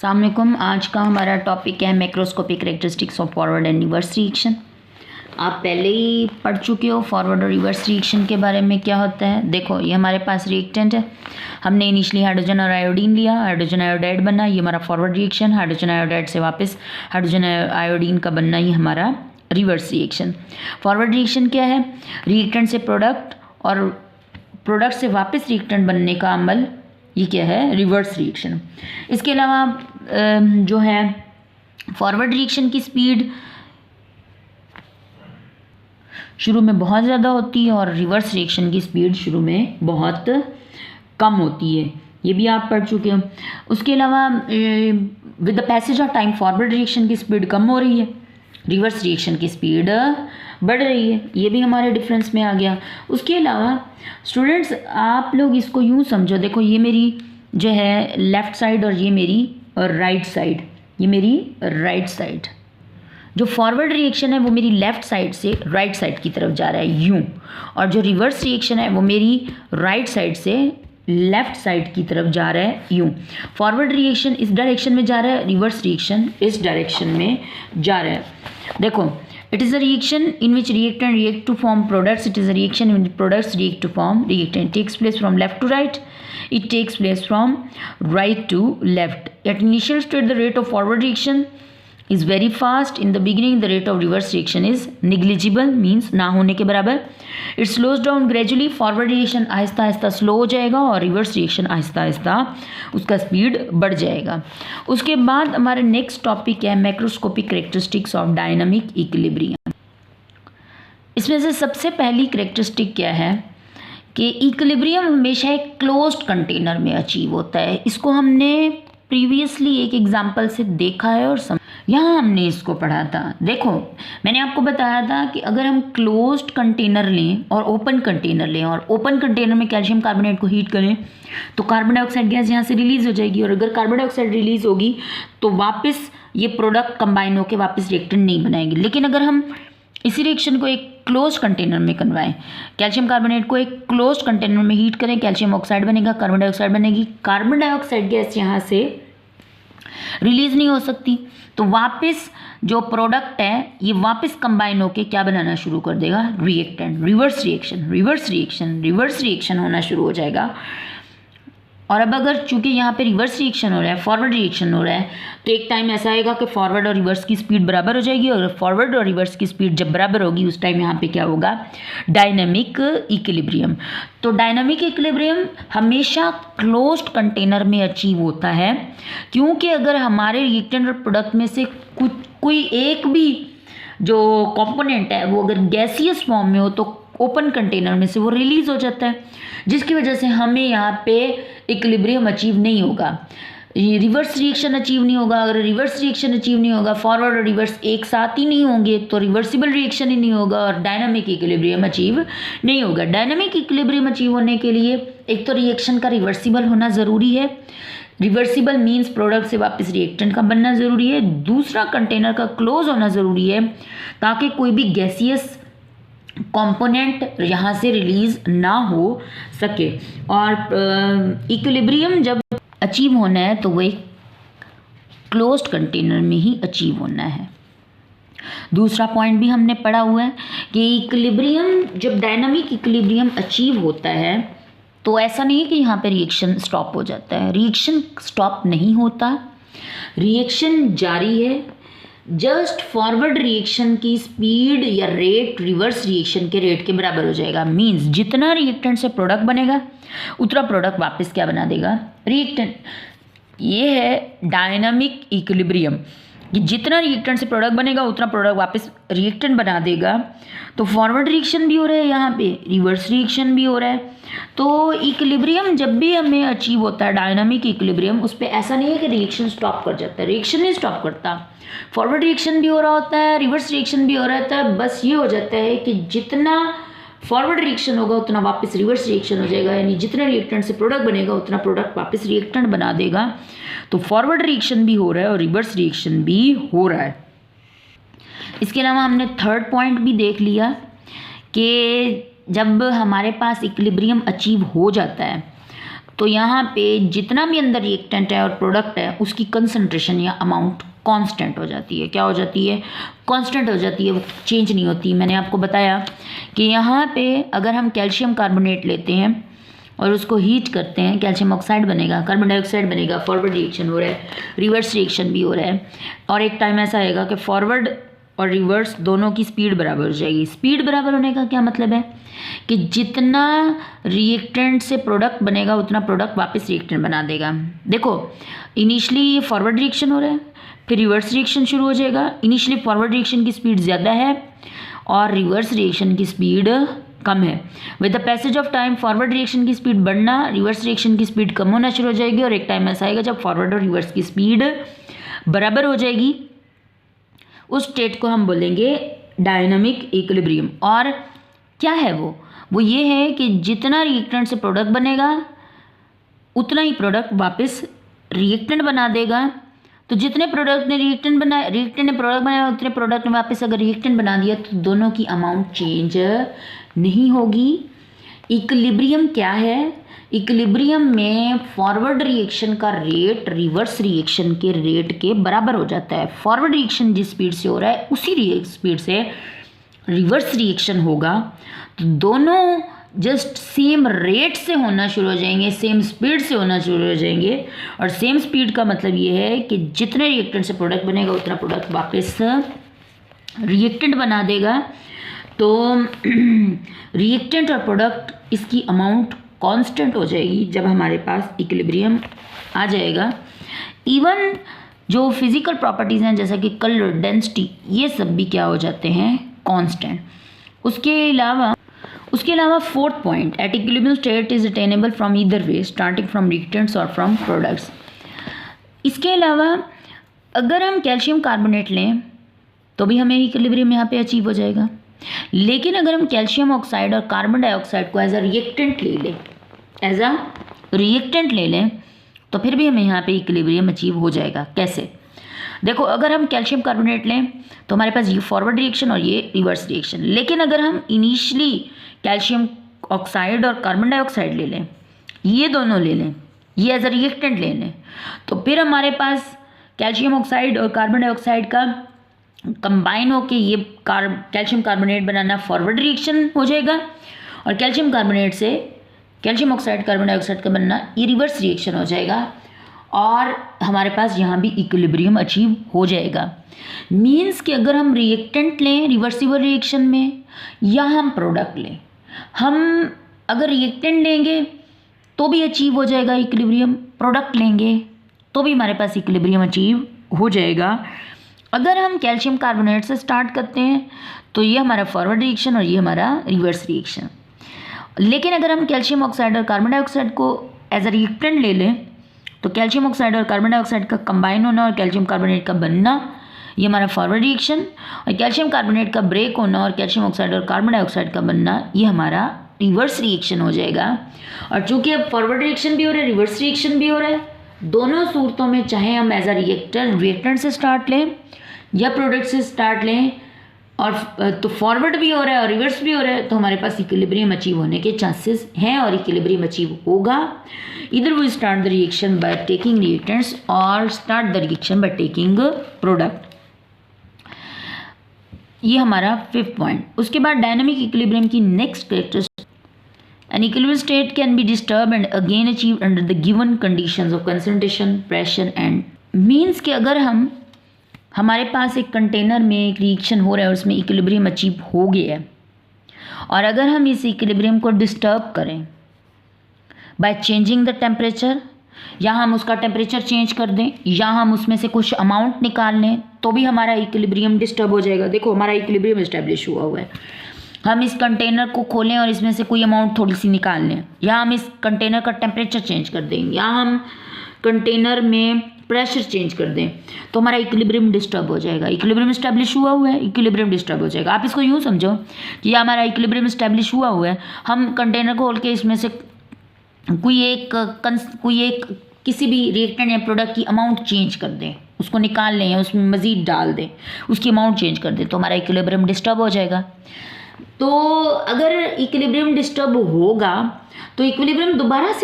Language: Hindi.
अस्सलाम वालेकुम। आज का हमारा टॉपिक है macroscopic characteristics of forward and reverse reaction. आप पहले ही पढ़ चुके हो फॉरवर्ड और रिवर्स रिएक्शन के बारे में क्या होता है। देखो, ये हमारे पास रिएक्टेंट है। हमने इनिशियली हाइड्रोजन और आयोडीन लिया, हाइड्रोजन आयोडाइड बना, ये हमारा फॉरवर्ड रिएक्शन। हाइड्रोजन आयोडाइड से वापस हाइड्रोजन आयोडीन का बनना, ये हमारा रिवर्स रिएक्शन। फॉरवर्ड रिएक्शन क्या है? रिएक्टेंट से प्रोडक्ट और प्रोडक्ट से वापस रिएक्टेंट बनने का अमल, ये क्या है? Reverse reaction. इसके अलावा जो है फॉरवर्ड रिएक्शन की स्पीड शुरू में बहुत ज़्यादा होती है और रिवर्स रिएक्शन की स्पीड शुरू में बहुत कम होती है, ये भी आप पढ़ चुके हो। उसके अलावा with the passage of time forward reaction की स्पीड कम हो रही है, रिवर्स रिएक्शन की स्पीड बढ़ रही है, ये भी हमारे डिफरेंस में आ गया। उसके अलावा स्टूडेंट्स, आप लोग इसको यूँ समझो, देखो ये मेरी जो है लेफ़्ट साइड और ये मेरी राइट साइड, ये मेरी राइट साइड। जो फॉरवर्ड रिएक्शन है वो मेरी लेफ़्ट साइड से राइट साइड की तरफ जा रहा है यूँ, और जो रिवर्स रिएक्शन है वो मेरी राइट साइड से लेफ़्ट साइड की तरफ जा रहा है यूँ। फॉरवर्ड रिएक्शन इस डायरेक्शन में जा रहा है, रिवर्स रिएक्शन इस डायरेक्शन में जा रहा है। देखो, it is a reaction in which reactant react to form products. It is a reaction in which products react to form reactant. It takes place from left to right. It takes place from right to left. At initial state, the rate of forward reaction is very fast. In the beginning, the rate of reverse reaction is negligible, means ना होने के बराबर. It slows down gradually. Forward reaction Aahista Aahista slow हो जाएगा और रिवर्स रिएक्शन आहिस्ता आहिस्ता उसका स्पीड बढ़ जाएगा। उसके बाद हमारा नेक्स्ट टॉपिक है macroscopic characteristics of dynamic equilibrium. इसमें से सबसे पहली कैरेक्टरिस्टिक क्या है कि इक्विलिब्रियम हमेशा एक क्लोज्ड कंटेनर में अचीव होता है। इसको हमने प्रीवियसली एक एग्जांपल से देखा है और यहाँ हमने इसको पढ़ा था। देखो, मैंने आपको बताया था कि अगर हम क्लोज्ड कंटेनर लें और ओपन कंटेनर लें और ओपन कंटेनर में कैल्शियम कार्बोनेट को हीट करें तो कार्बन डाइऑक्साइड गैस यहाँ से रिलीज़ हो जाएगी, और अगर कार्बन डाइऑक्साइड रिलीज़ होगी तो वापस ये प्रोडक्ट कंबाइन होकर वापस रिएक्टेंट नहीं बनाएंगे। लेकिन अगर हम इसी रिएक्शन को एक क्लोज कंटेनर में करवाएं, कैल्शियम कार्बोनेट को एक क्लोज कंटेनर में हीट करें, कैल्शियम ऑक्साइड बनेगा, कार्बन डाइऑक्साइड बनेगी, कार्बन डाइऑक्साइड गैस यहाँ से रिलीज़ नहीं हो सकती, तो वापस जो प्रोडक्ट है ये वापस कंबाइन होके क्या बनाना शुरू कर देगा? Reactant. Reverse reaction, reverse reaction, reverse reaction होना शुरू हो जाएगा। और अब अगर चूंकि यहाँ पे रिवर्स रिएक्शन हो रहा है, फॉरवर्ड रिएक्शन हो रहा है, तो एक टाइम ऐसा आएगा कि फॉरवर्ड और रिवर्स की स्पीड बराबर हो जाएगी, और फॉरवर्ड और रिवर्स की स्पीड जब बराबर होगी उस टाइम यहाँ पे क्या होगा? Dynamic equilibrium. तो डायनामिक इक्विलिब्रियम हमेशा क्लोज्ड कंटेनर में अचीव होता है, क्योंकि अगर हमारे रिएक्टेंट और प्रोडक्ट में से कोई एक भी जो कंपोनेंट है वो अगर गैसियस फॉर्म में हो तो ओपन कंटेनर में से वो रिलीज़ हो जाता है, जिसकी वजह से हमें यहाँ पे इक्विलिब्रियम अचीव नहीं होगा, रिवर्स रिएक्शन अचीव नहीं होगा। अगर रिवर्स रिएक्शन अचीव नहीं होगा, फॉरवर्ड और रिवर्स एक साथ ही नहीं होंगे तो रिवर्सिबल रिएक्शन ही नहीं होगा और डायनामिक इक्विलिब्रियम अचीव नहीं होगा। डायनामिक इक्विलिब्रियम अचीव होने के लिए एक तो रिएक्शन का रिवर्सिबल होना ज़रूरी है, रिवर्सिबल मीन्स प्रोडक्ट से वापस रिएक्टेंट का बनना ज़रूरी है। दूसरा, कंटेनर का क्लोज होना ज़रूरी है ताकि कोई भी गैसियस कंपोनेंट यहाँ से रिलीज़ ना हो सके। और इक्विलिब्रियम जब अचीव होना है तो वो एक क्लोज्ड कंटेनर में ही अचीव होना है। दूसरा पॉइंट भी हमने पढ़ा हुआ है कि इक्विलिब्रियम, जब डायनामिक इक्विलिब्रियम अचीव होता है तो ऐसा नहीं है कि यहाँ पे रिएक्शन स्टॉप हो जाता है। रिएक्शन स्टॉप नहीं होता, रिएक्शन जारी है। जस्ट फॉरवर्ड रिएक्शन की स्पीड या रेट रिवर्स रिएक्शन के रेट के बराबर हो जाएगा। मींस जितना रिएक्टेंट से प्रोडक्ट बनेगा उतना प्रोडक्ट वापस क्या बना देगा? रिएक्टेंट। ये है डायनामिक इक्विलिब्रियम कि जितना रिएक्टेंट से प्रोडक्ट बनेगा उतना प्रोडक्ट वापस रिएक्टेंट बना देगा। तो फॉरवर्ड रिएक्शन भी हो रहा है, यहाँ पे रिवर्स रिएक्शन भी हो रहा है। तो इक्विलिब्रियम जब भी हमें अचीव होता है, डायनामिक इक्विलिब्रियम, उस पर ऐसा नहीं है कि रिएक्शन स्टॉप कर जाता है, रिएक्शन नहीं स्टॉप करता। फॉरवर्ड रिएक्शन भी हो रहा होता है, रिवर्स रिएक्शन भी हो रहा होता है। बस ये हो जाता है कि जितना फॉरवर्ड रिएक्शन होगा उतना वापस रिवर्स रिएक्शन हो जाएगा, यानी जितना रिएक्टेंट से प्रोडक्ट बनेगा उतना प्रोडक्ट वापस रिएक्टेंट बना देगा। तो फॉरवर्ड रिएक्शन भी हो रहा है और रिवर्स रिएक्शन भी हो रहा है। इसके अलावा हमने थर्ड पॉइंट भी देख लिया कि जब हमारे पास इक्विलिब्रियम अचीव हो जाता है तो यहाँ पे जितना भी अंदर रिएक्टेंट है और प्रोडक्ट है उसकी कंसंट्रेशन या अमाउंट कांस्टेंट हो जाती है। क्या हो जाती है? कांस्टेंट हो जाती है, वो चेंज नहीं होती। मैंने आपको बताया कि यहाँ पे अगर हम कैल्शियम कार्बोनेट लेते हैं और उसको हीट करते हैं, कैल्शियम ऑक्साइड बनेगा, कार्बन डाइऑक्साइड बनेगा, फॉरवर्ड रिएक्शन हो रहा है, रिवर्स रिएक्शन भी हो रहा है। और एक टाइम ऐसा आएगा कि फॉरवर्ड और रिवर्स दोनों की स्पीड बराबर हो जाएगी। स्पीड बराबर होने का क्या मतलब है कि जितना रिएक्टेंट से प्रोडक्ट बनेगा उतना प्रोडक्ट वापस रिएक्टेंट बना देगा। देखो इनिशियली ये फॉरवर्ड रिएक्शन हो रहा है, फिर रिवर्स रिएक्शन शुरू हो जाएगा। इनिशियली फॉरवर्ड रिएक्शन की स्पीड ज़्यादा है और रिवर्स रिएक्शन की स्पीड कम है। With the passage of time forward reaction की स्पीड बढ़ना, रिवर्स रिएक्शन की स्पीड कम होना शुरू हो जाएगी और एक टाइम ऐसा आएगा जब फॉरवर्ड और रिवर्स की स्पीड बराबर हो जाएगी। उस स्टेट को हम बोलेंगे डायनामिक इक्विलिब्रियम। और क्या है वो ये है कि जितना रिएक्टेंट से प्रोडक्ट बनेगा उतना ही प्रोडक्ट वापस रिएक्टेंट बना देगा। तो जितने प्रोडक्ट ने रिएक्टेंट ने प्रोडक्ट बनाया उतने प्रोडक्ट ने वापस अगर रिएक्टेंट बना दिया तो दोनों की अमाउंट चेंज नहीं होगी। इक्विलिब्रियम क्या है? इक्विलिब्रियम में फॉरवर्ड रिएक्शन का रेट रिवर्स रिएक्शन के रेट के बराबर हो जाता है। फॉरवर्ड रिएक्शन जिस स्पीड से हो रहा है उसी स्पीड से रिवर्स रिएक्शन होगा, तो दोनों जस्ट सेम रेट से होना शुरू हो जाएंगे, सेम स्पीड से होना शुरू हो जाएंगे। और सेम स्पीड का मतलब ये है कि जितने रिएक्टेंट से प्रोडक्ट बनेगा उतना प्रोडक्ट वापस रिएक्टेंट बना देगा। तो रिएक्टेंट और प्रोडक्ट इसकी अमाउंट कांस्टेंट हो जाएगी जब हमारे पास इक्विलिब्रियम आ जाएगा। इवन जो फिजिकल प्रॉपर्टीज़ हैं जैसा कि कलर, डेंसिटी, ये सब भी क्या हो जाते हैं? कांस्टेंट। उसके अलावा fourth point, at equilibrium state is attainable from either way starting from reactants और फ्रॉम प्रोडक्ट्स। इसके अलावा अगर हम कैल्शियम कार्बोनेट लें तो भी हमें इक्विलिब्रियम यहाँ पे अचीव हो जाएगा। लेकिन अगर हम कैल्शियम ऑक्साइड और कार्बन डाइऑक्साइड को एज अ रिएक्टेंट ले लें तो फिर भी हमें यहाँ पे इक्विलिब्रियम अचीव हो जाएगा। कैसे? देखो अगर हम कैल्शियम कार्बोनेट लें तो हमारे पास ये फॉरवर्ड रिएक्शन और ये रिवर्स रिएक्शन। लेकिन अगर हम इनिशियली कैल्शियम ऑक्साइड और कार्बन डाइऑक्साइड ले लें, ये दोनों ले लें, ये एज अ रिएक्टेंट ले लें, तो फिर हमारे पास कैल्शियम ऑक्साइड और कार्बन डाइऑक्साइड का कंबाइन होके ये कैल्शियम कार्बोनेट बनाना फॉरवर्ड रिएक्शन हो जाएगा और कैल्शियम कार्बोनेट से कैल्शियम ऑक्साइड कार्बन डाइऑक्साइड का बनना ये रिवर्स रिएक्शन हो जाएगा और हमारे पास यहाँ भी इक्विलिब्रियम अचीव हो जाएगा। मीन्स कि अगर हम रिएक्टेंट लें रिवर्सिबल रिएक्शन में या हम प्रोडक्ट लें, हम अगर रिएक्टेंट लेंगे तो भी अचीव हो जाएगा इक्विलिब्रियम, प्रोडक्ट लेंगे तो भी हमारे पास इक्विलिब्रियम अचीव हो जाएगा। अगर हम कैल्शियम कार्बोनेट से स्टार्ट करते हैं तो ये हमारा फॉरवर्ड रिएक्शन और ये हमारा रिवर्स रिएक्शन। लेकिन अगर हम कैल्शियम ऑक्साइड और कार्बन डाइऑक्साइड को एज अ रिएक्टेंट ले लें तो कैल्शियम ऑक्साइड और कार्बन डाइऑक्साइड का कंबाइन होना और कैल्शियम कार्बोनेट का बनना ये हमारा फॉरवर्ड रिएक्शन, और कैल्शियम कार्बोनेट का ब्रेक होना और कैल्शियम ऑक्साइड और कार्बन डाइऑक्साइड का बनना ये हमारा रिवर्स रिएक्शन हो जाएगा। और चूँकि अब फॉरवर्ड रिएक्शन भी हो रहा है रिवर्स रिएक्शन भी हो रहा है, दोनों सूरतों में चाहे हम एज अ रिएक्टेंट से स्टार्ट लें या प्रोडक्ट से स्टार्ट लें और तो फॉरवर्ड भी हो रहा है और रिवर्स भी हो रहा है, तो हमारे पास इक्विलिब्रियम अचीव होने के चांसेस हैं और इक्विलिब्रियम अचीव होगा। इधर we start the reaction by taking reactants और start the reaction by taking product. ये हमारा फिफ्थ पॉइंट। उसके बाद डायनामिक इक्विलिब्रियम की next characteristic, an equilibrium state can be disturb and again achieve under the given conditions of concentration, pressure and means कि अगर हमारे पास एक कंटेनर में एक रिएक्शन हो रहा है और उसमें इक्विलिब्रियम अचीव हो गया है और अगर हम इस इक्विलिब्रियम को डिस्टर्ब करें बाय चेंजिंग द टेम्परेचर, या हम उसका टेम्परेचर चेंज कर दें या हम उसमें से कुछ अमाउंट निकाल लें तो भी हमारा इक्विलिब्रियम डिस्टर्ब हो जाएगा। देखो हमारा इक्विलिब्रियम इस्टेब्लिश हुआ है, हम इस कंटेनर को खोलें और इसमें से कोई अमाउंट थोड़ी सी निकाल लें, या हम इस कंटेनर का टेम्परेचर चेंज कर दें, या हम कंटेनर में प्रेशर चेंज कर दें, तो हमारा इक्विलिब्रियम डिस्टर्ब हो जाएगा। इक्विलिब्रियम इस्टेब्लिश हुआ है, इक्विलिब्रियम डिस्टर्ब हो जाएगा। आप इसको यूँ समझो कि ये हमारा इक्विलिब्रियम इस्टेब्लिश हुआ है, हम कंटेनर को खोल के इसमें से कोई एक किसी भी रिएक्टेंट या प्रोडक्ट की अमाउंट चेंज कर दें, उसको निकाल लें या उसमें मज़ीद डाल दें, उसकी अमाउंट चेंज कर दें, तो हमारा इक्विलिब्रियम डिस्टर्ब हो जाएगा। तो अगर इक्विलिब्रियम डिस्टर्ब होगा तो इक्विलिब्रियम दोबारा से